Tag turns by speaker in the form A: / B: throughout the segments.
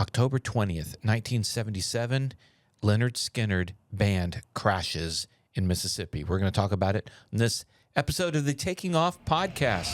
A: October 20th, 1977, Lynryd Skynyrd band crashes in Mississippi. We're going to talk about it in this episode of the Taking Off podcast.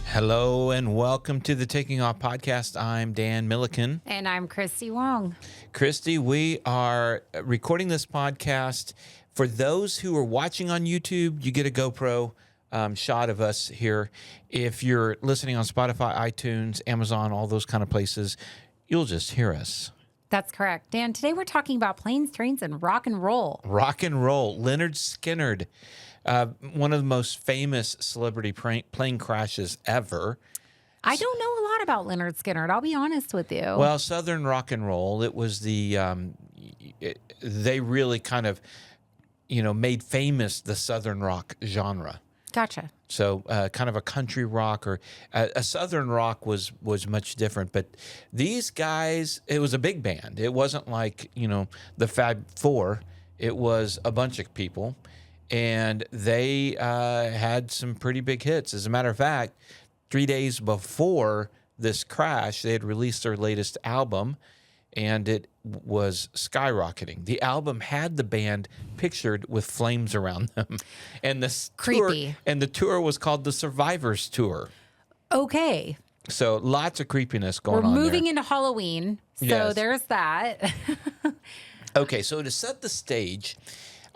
A: Hello and welcome to the Taking Off podcast. I'm Dan Milliken.
B: And I'm Christy Wong.
A: Christy, we are recording this podcast. For those who are watching on YouTube, you get a GoPro shot of us here. If you're listening on Spotify, iTunes, Amazon, all those kind of places, you'll just hear us.
B: That's correct. Dan, today we're talking about planes, trains, and rock and roll.
A: Rock and roll. Lynryd Skynyrd. One of the most famous celebrity plane crashes ever.
B: I don't know a lot about Leonard Skinnard. I'll be honest with you.
A: Well, Southern rock and roll, it was they really kind of, made famous the Southern rock genre.
B: Gotcha.
A: So kind of a country rock or a Southern rock was much different. But these guys, it was a big band. It wasn't like, the Fab Four. It was a bunch of people. And they had some pretty big hits. As a matter of fact, 3 days before this crash, they had released their latest album, and it was skyrocketing. The album had the band pictured with flames around them, and the tour was called the Survivors Tour.
B: Okay.
A: So lots of creepiness going on.
B: We're moving into Halloween, so
A: Yes.
B: There's that.
A: Okay, so to set the stage.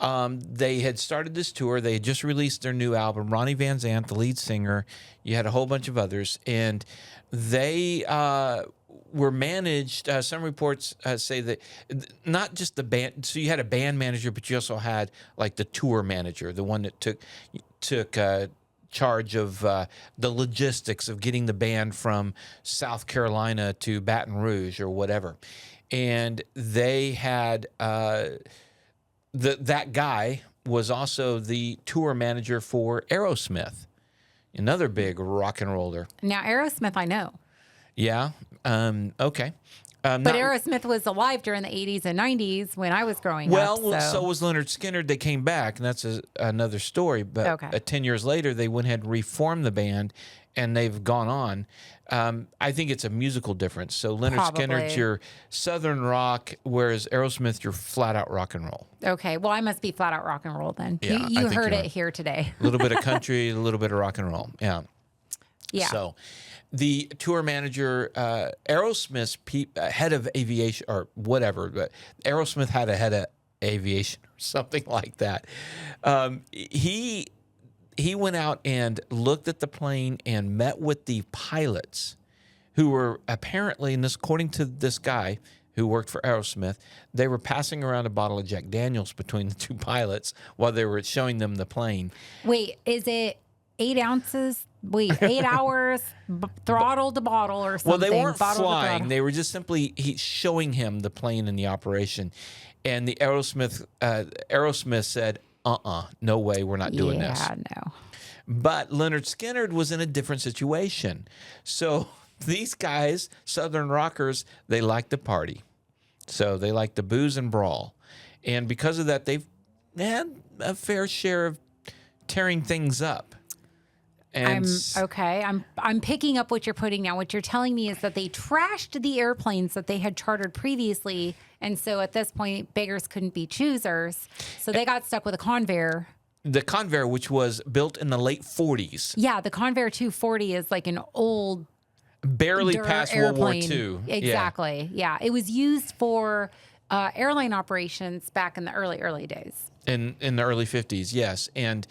A: They had started this tour. They had just released their new album. Ronnie Van Zant, the lead singer. You had a whole bunch of others. And they were managed. Some reports say that not just the band. So you had a band manager, but you also had like the tour manager, the one that took charge of the logistics of getting the band from South Carolina to Baton Rouge or whatever. And they had... That guy was also the tour manager for Aerosmith, another big rock and roller.
B: Now, Aerosmith, I know.
A: Yeah. Okay.
B: But Aerosmith was alive during the 80s and 90s when I was growing up.
A: Well, so was Lynyrd Skynyrd. They came back, and that's another story. But 10 years later, they went ahead and reformed the band, and they've gone on. I think it's a musical difference. So Lynyrd Skynyrd's your Southern rock, whereas Aerosmith, you're flat-out rock and roll.
B: Okay, well, I must be flat-out rock and roll then.
A: Yeah,
B: you heard it here today.
A: A little bit of country, a little bit of rock and roll. Yeah.
B: Yeah.
A: So the tour manager, Aerosmith's head of aviation or whatever, but Aerosmith had a head of aviation or something like that. He went out and looked at the plane and met with the pilots who were apparently, and this according to this guy who worked for Aerosmith, they were passing around a bottle of Jack Daniels between the two pilots while they were showing them the plane.
B: Wait, is it 8 ounces? Wait, 8 hours, throttle to bottle or something?
A: Well, they weren't
B: bottle
A: flying. They were just simply showing him the plane and the operation. And the Aerosmith said, no way, we're not doing this.
B: Yeah, no.
A: But Lynyrd Skynyrd was in a different situation. So these guys, Southern rockers, they like to party. So they like to booze and brawl. And because of that, they've had a fair share of tearing things up. And
B: I'm picking up what you're putting down. What you're telling me is that they trashed the airplanes that they had chartered previously, and so at this point, beggars couldn't be choosers. So they got stuck with a Convair.
A: The Convair, which was built in the late 40s.
B: Yeah, the Convair 240 is like an old,
A: barely past
B: airplane.
A: World War II.
B: Exactly. Yeah, it was used for airline operations back in the early days.
A: In the early 50s, yes, and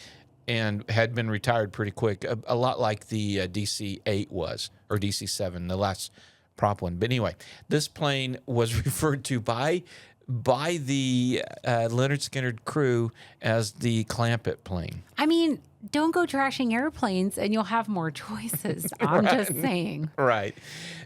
A: had been retired pretty quick, a lot like the DC-8 was, or DC-7, the last prop one. But anyway, this plane was referred to by the Lynyrd Skynyrd crew as the Clampett plane.
B: I mean, don't go trashing airplanes and you'll have more choices. I'm just saying.
A: Right.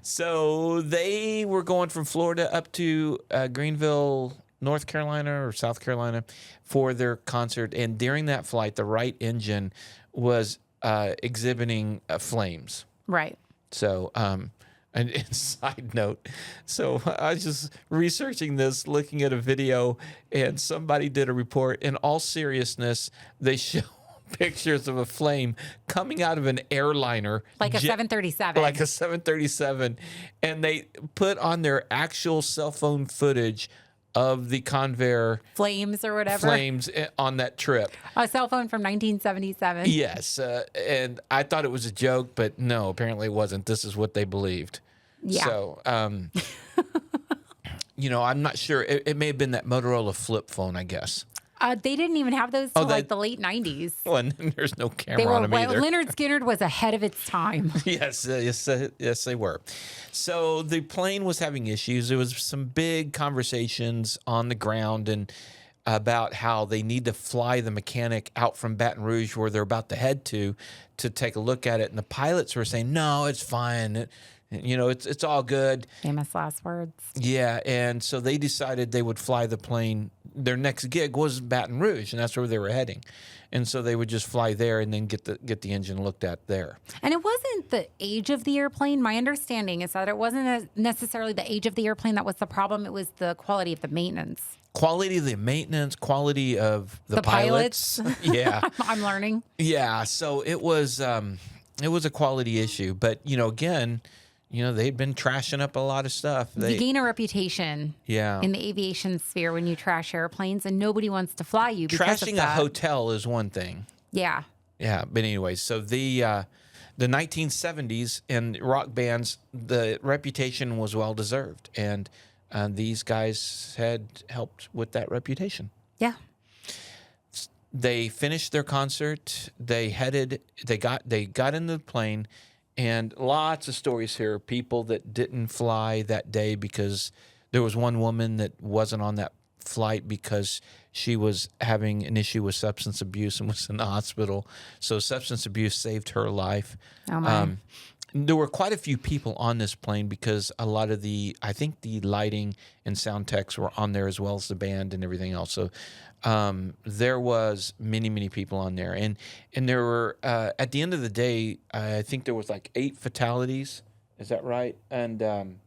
A: So they were going from Florida up to Greenville, North Carolina or South Carolina for their concert. And during that flight, the right engine was exhibiting flames.
B: Right.
A: So And side note, so I was just researching this, looking at a video, and somebody did a report. In all seriousness, they show pictures of a flame coming out of an airliner.
B: Like a 737.
A: Like a 737. And they put on their actual cell phone footage of the Convair
B: Flames or whatever.
A: flames on that trip.
B: A cell phone from 1977.
A: Yes. And I thought it was a joke, but no, apparently it wasn't. This is what they believed.
B: Yeah.
A: So, I'm not sure. It may have been that Motorola flip phone, I guess.
B: They didn't even have those till like the late 90s.
A: Well, and there's no camera on them either.
B: Lynryd Skynyrd was ahead of its time.
A: Yes, they were. So the plane was having issues. There was some big conversations on the ground and about how they need to fly the mechanic out from Baton Rouge where they're about to head to take a look at it. And the pilots were saying, no, it's fine. It's all good.
B: Famous last words.
A: Yeah, and so they decided they would fly the plane. Their next gig was Baton Rouge, and that's where they were heading. And so they would just fly there and then get the engine looked at there.
B: And it wasn't the age of the airplane. My understanding is that it wasn't necessarily the age of the airplane that was the problem. It was the quality of the maintenance.
A: Quality of the maintenance, quality of the pilots. Yeah.
B: I'm learning.
A: Yeah, so it was a quality issue. But, again, they'd been trashing up a lot of stuff.
B: You gain a reputation in the aviation sphere when you trash airplanes, and nobody wants to fly you because
A: Trashing
B: of that.
A: a hotel is one thing.
B: Yeah.
A: Yeah, but anyways, so the 1970s and rock bands, the reputation was well-deserved, and these guys had helped with that reputation.
B: Yeah.
A: They finished their concert. They got in the plane. And lots of stories here. People that didn't fly that day because there was one woman that wasn't on that flight because she was having an issue with substance abuse and was in the hospital. So substance abuse saved her life.
B: Oh my.
A: There were quite a few people on this plane because a lot of I think the lighting and sound techs were on there as well as the band and everything else. So there was many, many people on there. And there were, at the end of the day, I think there was like 8 fatalities. Is that right? And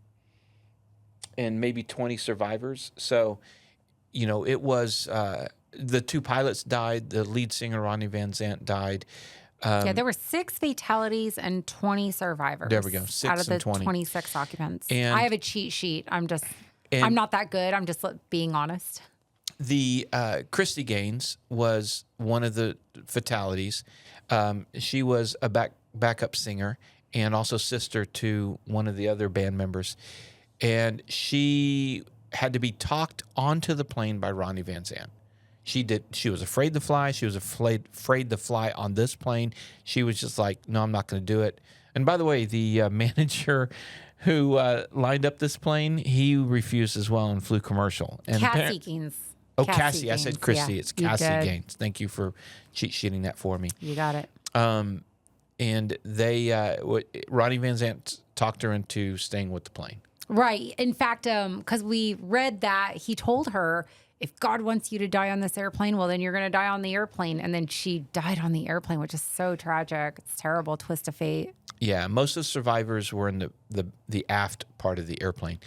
A: maybe 20 survivors. So, it was, the 2 pilots died. The lead singer, Ronnie Van Zant, died.
B: There were 6 fatalities and 20 survivors.
A: There we go. 6
B: out of the
A: and 20.
B: 26 occupants.
A: And
B: I have a cheat sheet. I'm not that good. I'm just being honest.
A: The Christy Gaines was one of the fatalities. She was a backup singer and also sister to one of the other band members. And she had to be talked onto the plane by Ronnie Van Zant. She was afraid to fly. She was afraid to fly on this plane. She was just like, no, I'm not going to do it. And by the way, the manager who lined up this plane, he refused as well and flew commercial. And
B: Cassie Gaines.
A: Oh, Cassie. I said Christy.
B: Yeah,
A: It's Cassie Gaines. Thank you for cheat sheeting that for me.
B: You got it.
A: And Ronnie Van Zant talked her into staying with the plane.
B: Right. In fact, because we read that he told her, if God wants you to die on this airplane, well, then you're going to die on the airplane. And then she died on the airplane, which is so tragic. It's a terrible twist of fate.
A: Yeah, most of the survivors were in the aft part of the airplane.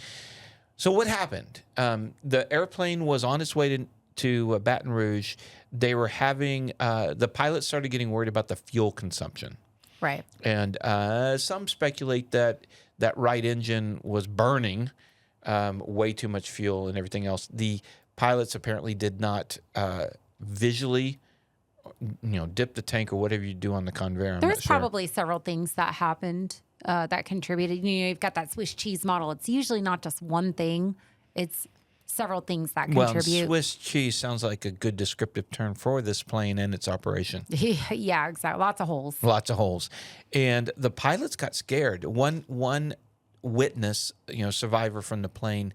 A: So what happened? The airplane was on its way to Baton Rouge. They were having the pilots started getting worried about the fuel consumption.
B: Right.
A: And some speculate that right engine was burning way too much fuel and everything else. The pilots apparently did not visually, dip the tank or whatever you do on the Convair.
B: There's probably several things that happened that contributed. You've got that Swiss cheese model. It's usually not just one thing. It's several things that contribute.
A: Well, Swiss cheese sounds like a good descriptive term for this plane and its operation.
B: Yeah, exactly. Lots of holes.
A: Lots of holes. And the pilots got scared. One witness, survivor from the plane,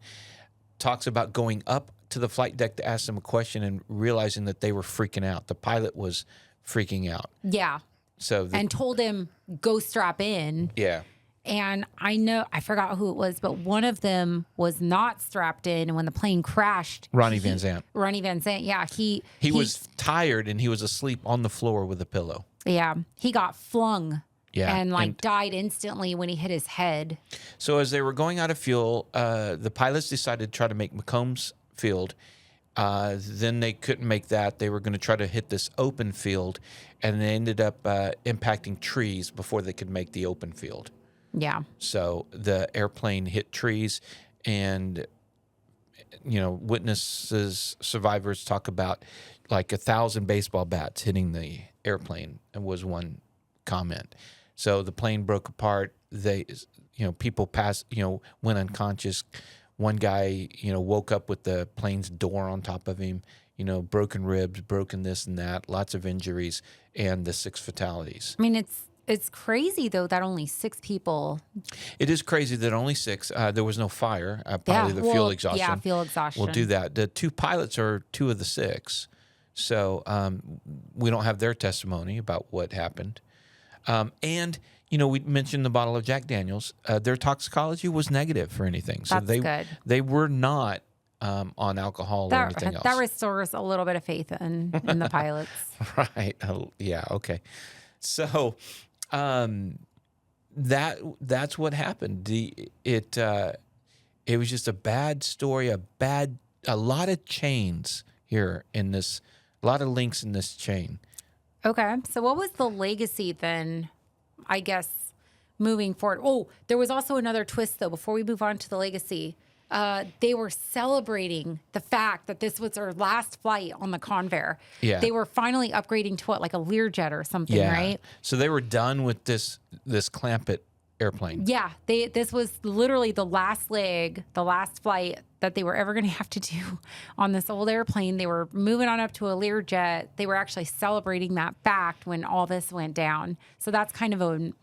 A: talks about going up to the flight deck to ask them a question and realizing that they were freaking out. The pilot was freaking out.
B: Yeah. And told him, go strap in.
A: Yeah.
B: And I forgot who it was, but one of them was not strapped in. And when the plane crashed,
A: Ronnie Van Zant,
B: yeah.
A: He was tired and he was asleep on the floor with a pillow.
B: Yeah. He got flung
A: Yeah.
B: And like died instantly when he hit his head.
A: So as they were going out of fuel, the pilots decided to try to make McCombs Field. Then they couldn't make that. They were going to try to hit this open field, and they ended up impacting trees before they could make the open field.
B: Yeah.
A: So the airplane hit trees, and witnesses, survivors talk about like 1,000 baseball bats hitting the airplane, and was one comment. So the plane broke apart. They, people passed, went unconscious. One guy, woke up with the plane's door on top of him, broken ribs, broken this and that, lots of injuries, and the 6 fatalities.
B: I mean, it's crazy, though, that only 6 people.
A: It is crazy that only 6. There was no fire. Probably the fuel exhaustion.
B: Yeah, fuel exhaustion.
A: We'll do that. The 2 pilots are 2 of the 6. So we don't have their testimony about what happened. And we mentioned the bottle of Jack Daniels. Their toxicology was negative for anything. So
B: That's good.
A: They were not on alcohol or anything else.
B: That restores a little bit of faith in the pilots.
A: Right. Yeah. Okay. So that's what happened. It was just a bad story, a lot of chains here in this, a lot of links in this chain.
B: Okay. So what was the legacy then, I guess, moving forward? Oh, there was also another twist, though, before we move on to the legacy. They were celebrating the fact that this was their last flight on the Convair.
A: Yeah.
B: They were finally upgrading to like a Learjet or something, right?
A: So they were done with this Clampett airplane.
B: Yeah. This was literally the last leg, the last flight that they were ever going to have to do on this old airplane. They were moving on up to a Learjet. They were actually celebrating that fact when all this went down. So that's kind of a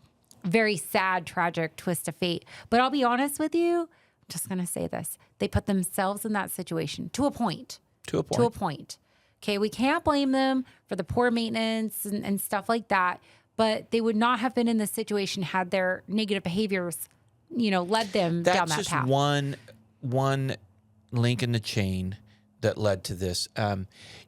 B: very sad, tragic twist of fate. But I'll be honest with you, I'm just going to say this. They put themselves in that situation to a point. Okay, we can't blame them for the poor maintenance and stuff like that. But they would not have been in this situation had their negative behaviors, led them down that path.
A: That's just one link in the chain that led to this.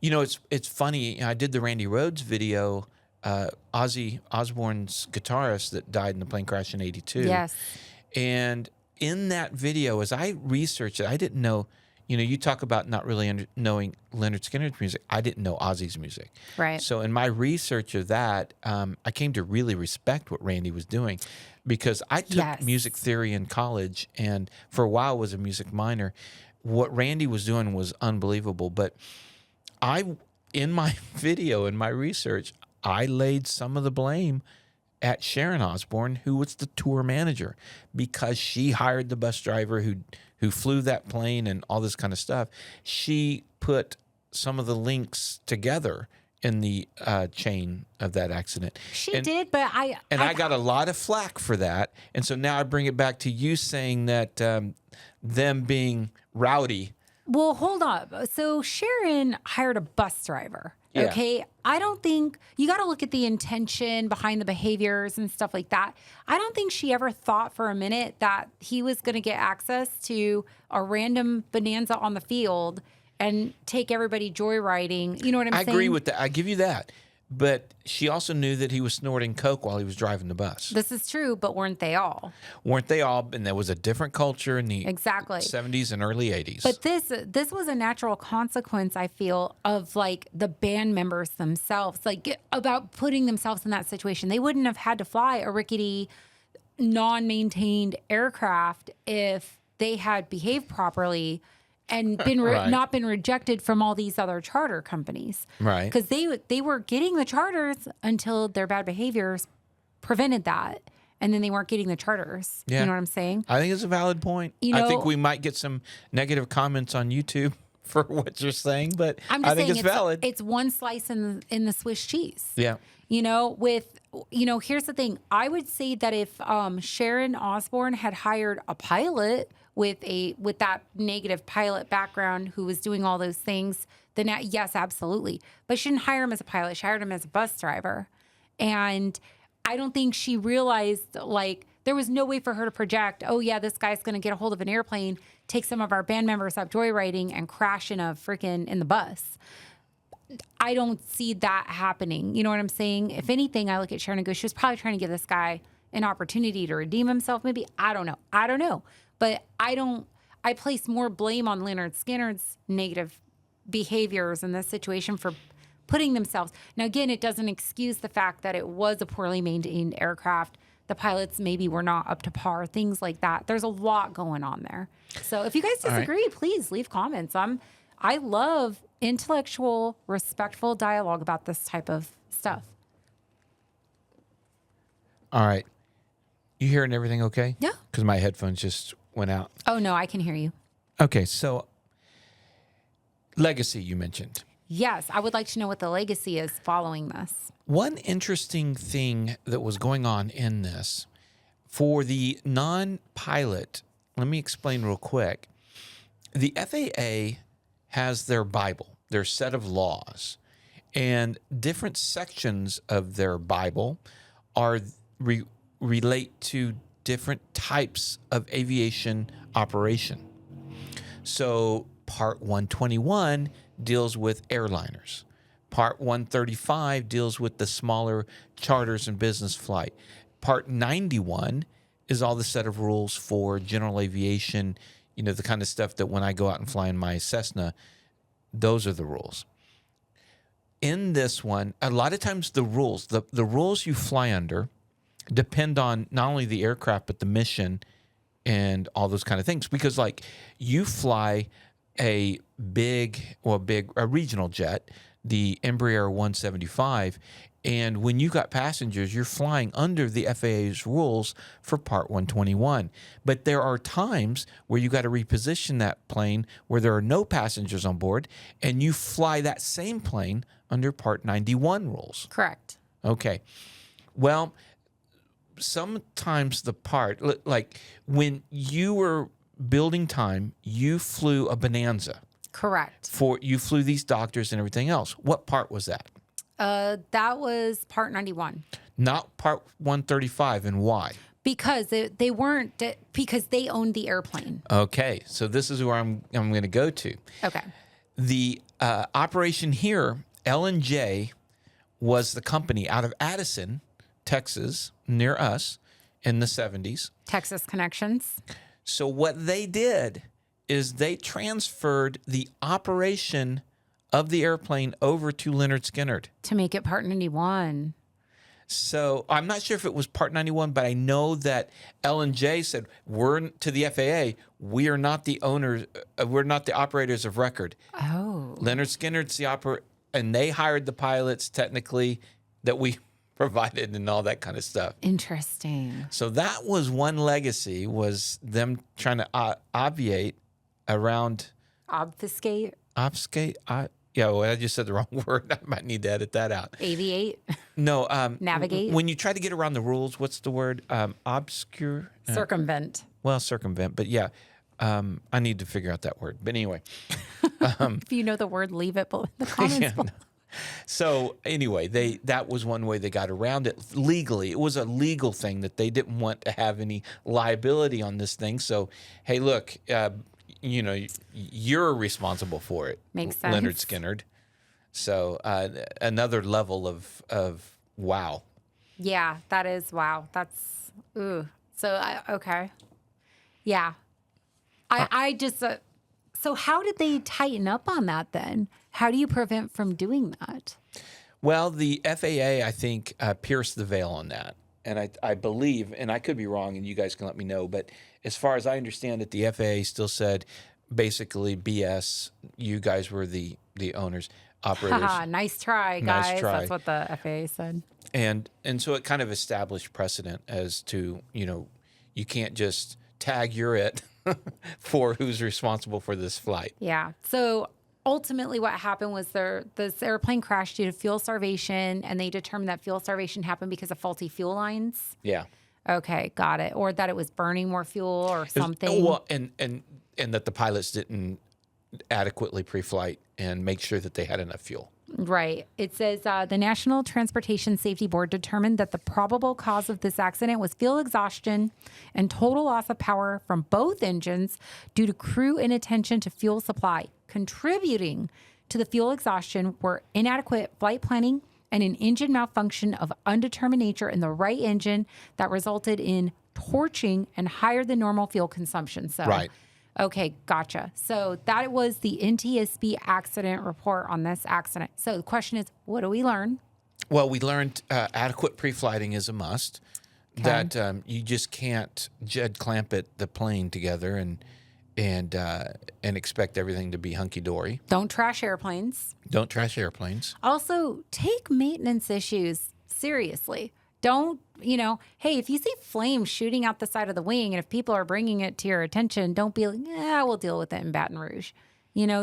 A: It's funny. I did the Randy Rhoads video, Ozzy Osbourne's guitarist that died in the plane crash in '82.
B: Yes.
A: And in that video, as I researched it, I didn't know. You talk about not really knowing Lynryd Skynyrd's music. I didn't know Ozzy's music.
B: Right.
A: So in my research of that, I came to really respect what Randy was doing, because I took music theory in college and for a while was a music minor. What Randy was doing was unbelievable. But in my video, in my research, I laid some of the blame at Sharon Osborne, who was the tour manager, because she hired the bus driver who flew that plane and all this kind of stuff. She put some of the links together in the chain of that accident.
B: She did, but I
A: got a lot of flack for that. And so now I bring it back to you saying that them being rowdy.
B: Well, hold up. So Sharon hired a bus driver.
A: Yeah.
B: Okay. I don't think you got to look at the intention behind the behaviors and stuff like that. I don't think she ever thought for a minute that he was going to get access to a random bonanza on the field and take everybody joyriding. You know what I'm saying?
A: I agree with that. I give you that. But she also knew that he was snorting coke while he was driving the bus.
B: This is true, but weren't they all?
A: Weren't they all? And there was a different culture in the 70s and early 80s.
B: But this was a natural consequence, I feel, of like the band members themselves, like about putting themselves in that situation. They wouldn't have had to fly a rickety, non-maintained aircraft if they had behaved properly and been not been rejected from all these other charter companies.
A: Right.
B: Because they were getting the charters until their bad behaviors prevented that. And then they weren't getting the charters.
A: Yeah.
B: You know what I'm saying?
A: I think it's a valid point. I think we might get some negative comments on YouTube for what you're saying, but I think it's valid.
B: It's one slice in the Swiss cheese.
A: Yeah.
B: Here's the thing. I would say that if Sharon Osborne had hired a pilot with that negative pilot background who was doing all those things, then yes, absolutely. But she didn't hire him as a pilot. She hired him as a bus driver. And I don't think she realized, like, there was no way for her to project, oh, yeah, this guy's going to get a hold of an airplane, take some of our band members up joyriding and crash in the bus. I don't see that happening. You know what I'm saying? If anything, I look at Sharon and go, she was probably trying to give this guy an opportunity to redeem himself. Maybe. I don't know. But I place more blame on Lynryd Skynyrd's negative behaviors in this situation for putting themselves. Now, again, it doesn't excuse the fact that it was a poorly maintained aircraft. The pilots maybe were not up to par, things like that. There's a lot going on there. So if you guys disagree, please leave comments. I love intellectual, respectful dialogue about this type of stuff.
A: All right. You hearing everything okay?
B: Yeah.
A: Because my headphones just went out.
B: Oh, no, I can hear you.
A: Okay, so legacy you mentioned.
B: Yes, I would like to know what the legacy is following this.
A: One interesting thing that was going on in this, for the non-pilot, let me explain real quick. The FAA has their Bible, their set of laws, and different sections of their Bible are relate to different types of aviation operation. So Part 121 deals with airliners. Part 135 deals with the smaller charters and business flight. Part 91 is all the set of rules for general aviation, the kind of stuff that when I go out and fly in my Cessna, those are the rules. In this one, a lot of times the rules you fly under depend on not only the aircraft, but the mission and all those kind of things. Because like you fly a regional jet, the Embraer 175, and when you got passengers, you're flying under the FAA's rules for Part 121. But there are times where you got to reposition that plane where there are no passengers on board, and you fly that same plane under Part 91 rules.
B: Correct.
A: Okay. Well, sometimes the part, like when you were building time, you flew a Bonanza.
B: Correct.
A: You flew these doctors and everything else. What part was that?
B: That was Part 91.
A: Not Part 135, and why?
B: Because they weren't, because they owned the airplane.
A: Okay, so this is where I'm going to go to.
B: Okay.
A: The operation here, L&J, was the company out of Addison, Texas, near us, in the 70s.
B: Texas connections.
A: So what they did is they transferred the operation of the airplane over to Lynryd Skynyrd.
B: To make it Part 91.
A: So I'm not sure if it was Part 91, but I know that L&J said, we're to the FAA, we are not the owners, we're not the operators of record.
B: Oh.
A: Leonard Skinnard's the operator, and they hired the pilots technically that we provided and all that kind of stuff.
B: Interesting.
A: So that was one legacy, was them trying to obviate around...
B: Obfuscate?
A: Obfuscate? Yeah, well, I just said the wrong word. I might need to edit that out.
B: Aviate?
A: No.
B: Navigate?
A: When you try to get around the rules, what's the word? Obscure?
B: Circumvent.
A: Well, circumvent, but yeah. I need to figure out that word. But anyway.
B: If you know the word, leave it below in the comments.
A: Yeah, no. So anyway, that was one way they got around it legally. It was a legal thing that they didn't want to have any liability on this thing. So, hey, look, you're responsible for it.
B: Makes sense.
A: Leonard Skinnard. So another level of wow.
B: Yeah, that is wow. That's ooh. So okay. Yeah. I just so how did they tighten up on that then? How do you prevent from doing that?
A: Well, the FAA, I think, pierced the veil on that. And I believe, and I could be wrong, and you guys can let me know, but as far as I understand it, the FAA still said basically BS. You guys were the owners, operators.
B: Nice try, guys.
A: Nice try.
B: That's what the FAA said.
A: And so it kind of established precedent as to, you can't just tag you're it for who's responsible for this flight.
B: Yeah. So ultimately what happened was this airplane crashed due to fuel starvation, and they determined that fuel starvation happened because of faulty fuel lines.
A: Yeah.
B: Okay, got it. Or that it was burning more fuel or something.
A: Well, and that the pilots didn't adequately pre-flight and make sure that they had enough fuel.
B: Right. It says the National Transportation Safety Board determined that the probable cause of this accident was fuel exhaustion and total loss of power from both engines due to crew inattention to fuel supply, contributing to the fuel exhaustion were inadequate flight planning and an engine malfunction of undetermined nature in the right engine that resulted in torching and higher than normal fuel consumption. So,
A: Right.
B: Okay, gotcha. So that was the NTSB accident report on this accident. So the question is, what do we learn?
A: Well, we learned adequate pre-flighting is a must.
B: Okay.
A: That you just can't Jed clamp the plane together and expect everything to be hunky dory.
B: Don't trash airplanes.
A: Don't trash airplanes.
B: Also, take maintenance issues seriously. Don't, hey, if you see flames shooting out the side of the wing and if people are bringing it to your attention, don't be like, we'll deal with it in Baton Rouge.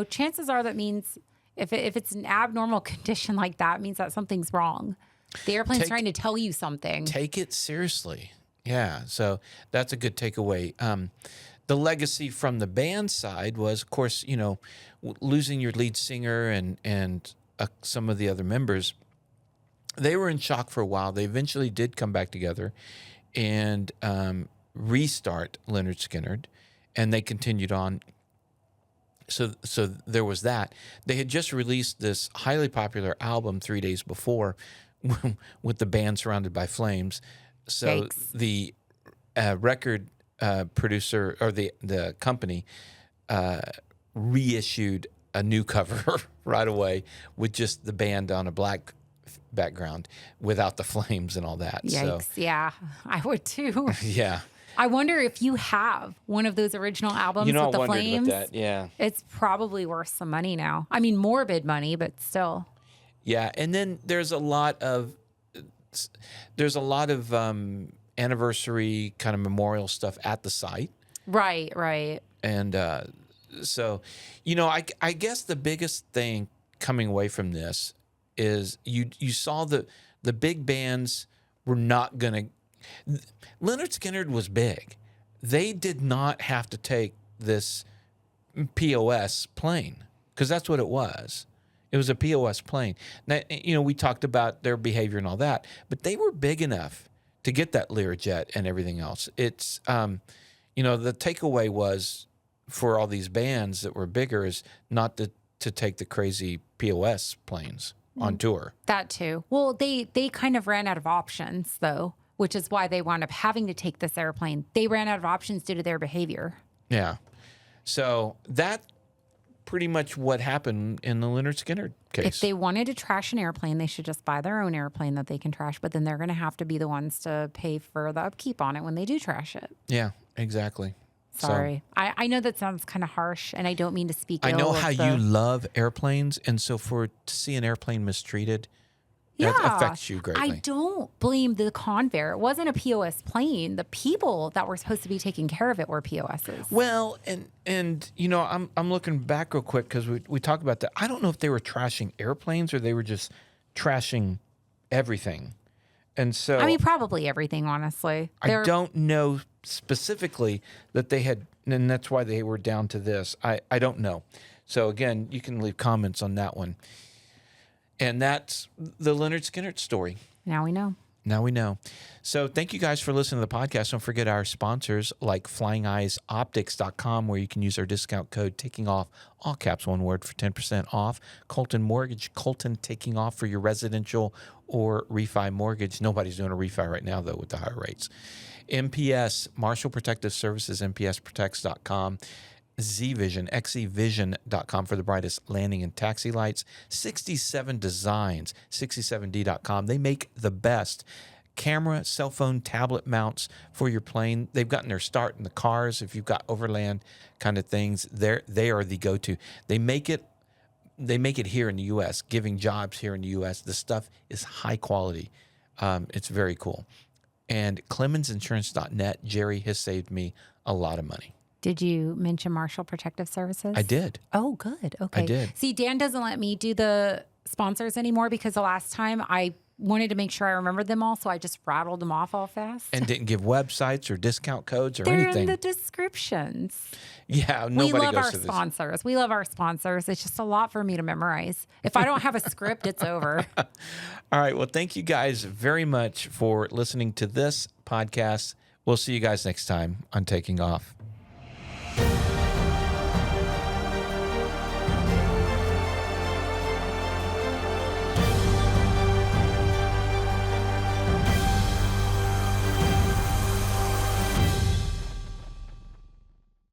B: Chances are that means if it's an abnormal condition like that, it means that something's wrong. The airplane's trying to tell you something.
A: Take it seriously. Yeah, so that's a good takeaway. The legacy from the band side was, of course, losing your lead singer and some of the other members. They were in shock for a while. They eventually did come back together and restart Lynryd Skynyrd, and they continued on. So there was that. They had just released this highly popular album 3 days before with the band surrounded by flames. So
B: Yikes.
A: the record producer or the company reissued a new cover right away with just the band on a black background without the flames and all that.
B: Yikes.
A: So,
B: Yeah, I would too.
A: yeah.
B: I wonder if you have one of those original albums with
A: I
B: the
A: wondered
B: flames.
A: with that. Yeah.
B: It's probably worth some money now. I mean, morbid money, but still.
A: Yeah, and then there's a lot of anniversary kind of memorial stuff at the site.
B: Right.
A: And so, I guess the biggest thing coming away from this is you saw the big bands were not going to. Leonard Skinnard was big. They did not have to take this POS plane because that's what it was. It was a POS plane. Now, we talked about their behavior and all that, but they were big enough to get that Learjet and everything else. It's, the takeaway was for all these bands that were bigger is not to take the crazy POS planes on tour.
B: That too. Well, they kind of ran out of options, though, which is why they wound up having to take this airplane. They ran out of options due to their behavior.
A: Yeah. So that pretty much what happened in the Lynryd Skynyrd case.
B: If they wanted to trash an airplane, they should just buy their own airplane that they can trash, but then they're going to have to be the ones to pay for the upkeep on it when they do trash it.
A: Yeah, exactly.
B: Sorry. So, I know that sounds kind of harsh, and I don't mean to speak ill
A: I know
B: of
A: how you love airplanes, and so to see an airplane mistreated, that affects you greatly.
B: I don't blame the conveyor. It wasn't a POS plane. The people that were supposed to be taking care of it were POSs.
A: Well, and I'm looking back real quick because we talked about that. I don't know if they were trashing airplanes or they were just trashing everything. And so
B: I mean, probably everything, honestly.
A: I don't know specifically that they had, and that's why they were down to this. I don't know. So again, you can leave comments on that one. And that's the Lynryd Skynyrd story.
B: Now we know.
A: Now we know. So thank you guys for listening to the podcast. Don't forget our sponsors like FlyingEyesOptics.com, where you can use our discount code taking off, all caps, one word, for 10% off. Colton Mortgage, Colton taking off for your residential or refi mortgage. Nobody's doing a refi right now, though, with the higher rates. MPS, Marshall Protective Services, MPSprotects.com. Z-Vision, XEVision.com for the brightest landing and taxi lights. 67 Designs, 67D.com. They make the best camera, cell phone, tablet mounts for your plane. They've gotten their start in the cars. If you've got overland kind of things, they are the go-to. They make it here in the U.S., giving jobs here in the U.S. The stuff is high quality. It's very cool. And ClemensInsurance.net, Jerry has saved me a lot of money.
B: Did you mention Marshall Protective Services?
A: I did.
B: Oh, good. Okay.
A: I did.
B: See, Dan doesn't let me do the sponsors anymore because the last time I wanted to make sure I remembered them all, so I just rattled them off all fast.
A: And didn't give websites or discount codes or
B: They're
A: anything.
B: in the descriptions.
A: Yeah, nobody
B: we love
A: goes
B: our
A: to this.
B: sponsors. We love our sponsors. It's just a lot for me to memorize. If I don't have a script, it's over.
A: All right. Well, thank you guys very much for listening to this podcast. We'll see you guys next time on Taking Off.